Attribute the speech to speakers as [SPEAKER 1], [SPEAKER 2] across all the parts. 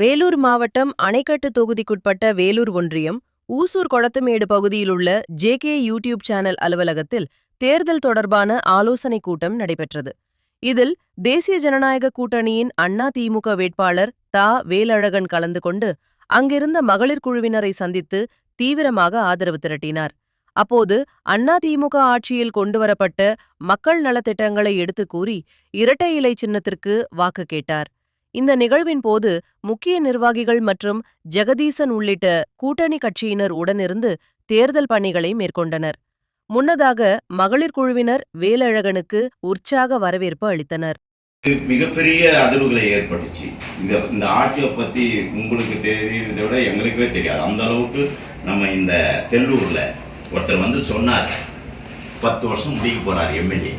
[SPEAKER 1] வேலூர் மாவட்டம் அணைக்கட்டு தொகுதிக்குட்பட்ட வேலூர் ஒன்றியம் ஊசூர் கொளத்துமேடு பகுதியிலுள்ள ஜேகே யூடியூப் சேனல் அலுவலகத்தில் தேர்தல் தொடர்பான ஆலோசனைக் கூட்டம் நடைபெற்றது. இதில் தேசிய ஜனநாயக கூட்டணியின் அண்ணா திமுக வேட்பாளர் வேலழகன் கலந்து கொண்டு அங்கிருந்த மகளிர் குழுவினரை சந்தித்து தீவிரமாக ஆதரவு திரட்டினார். அப்போது அண்ணா திமுக ஆட்சியில் கொண்டுவரப்பட்ட மக்கள் நலத்திட்டங்களை எடுத்துக் கூறி இரட்டை இலை சின்னத்திற்கு வாக்கு கேட்டார். இந்த நிகழ்வின் போது முக்கிய நிர்வாகிகள் மற்றும் ஜெகதீசன் உள்ளிட்ட கூட்டணி கட்சியினர் உடனிருந்து தேர்தல் பணிகளை மேற்கொண்டனர். முன்னதாக மகளிர் குழுவினர் வேலழகனுக்கு உற்சாக வரவேற்பு அளித்தனர்.
[SPEAKER 2] மிகப்பெரிய அதிர்வுகளை ஏற்பட்டுச்சு. இந்த ஆட்சியை பற்றி உங்களுக்கு தெரியுறதை விட எங்களுக்கே தெரியாது. அந்த அளவுக்கு நம்ம இந்த தெல்லூரில் ஒருத்தர் வந்து சொன்னார், 10 வருஷம் முடிக்க போகிறார் எம்எல்ஏ.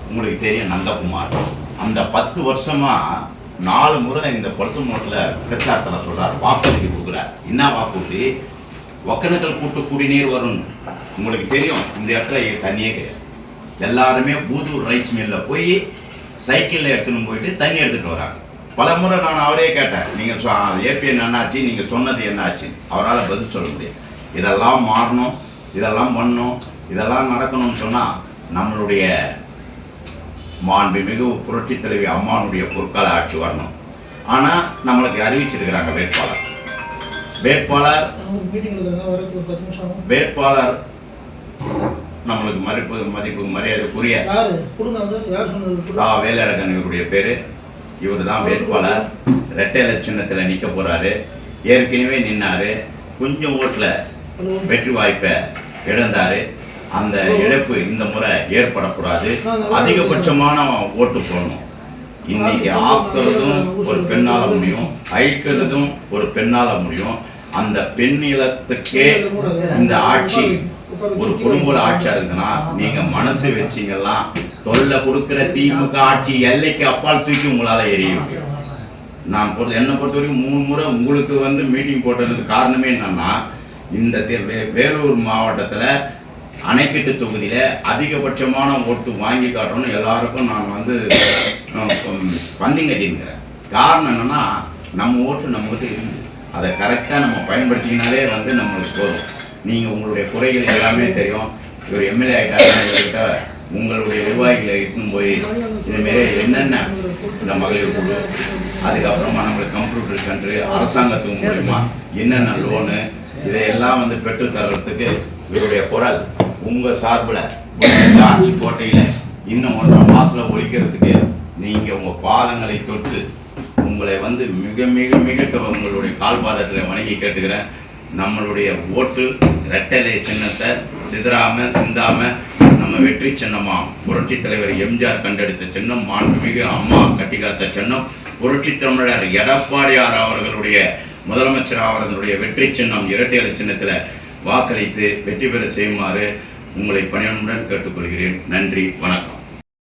[SPEAKER 2] உங்களுக்கு தெரியும் நந்தகுமார். அந்த 10 வருஷமாக 4 முறை இந்த கொளத்துமேட்டில் பிரச்சாரத்தில் சொல்கிறார், வாக்குறுதி கொடுக்குறார். என்ன வாக்குறுதி? ஒகேனக்கல் கூட்டு குடிநீர் வரும். உங்களுக்கு தெரியும் இந்த இடத்துல தண்ணியே கிடையாது. எல்லாருமே பூதூர் ரைஸ் மில்லில் போய் சைக்கிளில் எடுத்துன்னு போயிட்டு தண்ணி எடுத்துகிட்டு வராங்க. பல முறை நான் அவரே கேட்டேன், நீங்கள் ஏபிஎன் என்னாச்சு, நீங்கள் சொன்னது என்னாச்சு? அவரால் பதில் சொல்ல முடியாது. இதெல்லாம் மாறணும், இதெல்லாம் பண்ணணும், இதெல்லாம் நடக்கணும்னு சொன்னால் நம்மளுடைய மாண்புமிகு புரட்சி தலைவி அம்மானுடைய பொற்கால ஆட்சி வரணும். ஆனால் நம்மளுக்கு அறிவிச்சிருக்கிறாங்க வேட்பாளர் நம்மளுக்கு மதிப்பு மரியாதைக்குரிய வேலழகனுடைய பேரு. இவர் தான் வேட்பாளர். இரட்டை இலை சின்னத்தில் நிற்க போறாரு. ஏற்கனவே நின்னாரு, கொஞ்சம் ஓட்டில் வெற்றி வாய்ப்பை இழந்தாரு. அந்த இழப்பு இந்த முறை ஏற்படக்கூடாது. அதிகபட்சமான ஓட்டு போடணும். இன்னைக்கு ஆக்குறதும் ஒரு பெண்ணால முடியும், அழிக்கிறதும் ஒரு பெண்ணால முடியும். அந்த பெண் இலத்துக்கே இந்த ஆட்சி ஒரு குடும்ப ஆட்சியா இருக்குன்னா நீங்க மனசு வச்சீங்கன்னா தொல்லை கொடுக்கிற திமுக ஆட்சி எல்லைக்கு அப்பால் தூக்கி உங்களால எரிய முடியும். நான் என்னை பொறுத்த வரைக்கும் 3 முறை உங்களுக்கு வந்து மீட்டிங் போட்டதுக்கு காரணமே என்னன்னா, இந்த வேலூர் மாவட்டத்துல அணைக்கட்டு தொகுதியில அதிகபட்சமான ஓட்டு வாங்கி காட்டணும்னு எல்லாருக்கும் நான் வந்து பந்தயம் கட்டினுக்கிறேன். காரணம் என்னன்னா, நம்ம ஓட்டு நம்மகிட்ட இருக்குது. அதை கரெக்டாக நம்ம பயன்படுத்தினாலே வந்து நம்மளுக்கு போதும். நீங்கள் உங்களுடைய குறைகள் எல்லாமே தெரியும். இவர் எம்எல்ஏ ஆகிட்டாருக்கிட்ட உங்களுடைய நிர்வாகிகளை இட்டுன்னு போய் இதுமாரி என்னென்ன இந்த மகளிர் குழு, அதுக்கப்புறமா நம்மளுக்கு கம்ப்யூட்டர் சென்டரு, அரசாங்கத்துக்கு மூலயமா என்னென்ன லோனு, இதையெல்லாம் வந்து பெற்றுத்தரத்துக்கு இவருடைய குரல் உங்கள் சார்பில் ஆட்சி கோட்டையில் இன்னும் 1.5 மாதத்தில் ஒழிக்கிறதுக்கு நீங்கள் உங்கள் பாதங்களை தொட்டு உங்களை வந்து மிக மிக மிக உங்களுடைய கால்பாதத்தில் வணங்கி கேட்டுக்கிறேன். நம்மளுடைய ஓட்டு இரட்டை இலை சின்னத்தை சிந்தாம நம்ம வெற்றி சின்னமா புரட்சி தலைவர் எம்ஜிஆர் கண்டெடுத்த சின்னம், மாண்புமிகு அம்மா கட்டிக்காத்த சின்னம், புரட்சி தமிழர் எடப்பாடியார் அவர்களுடைய முதலமைச்சர் அவர்களுடைய வெற்றி சின்னம் இரட்டை இலை சின்னத்தில் வாக்களித்து வெற்றி பெற செய்யுமாறு உங்களை பணியுடன் கேட்டுக்கொள்கிறேன். நன்றி, வணக்கம்.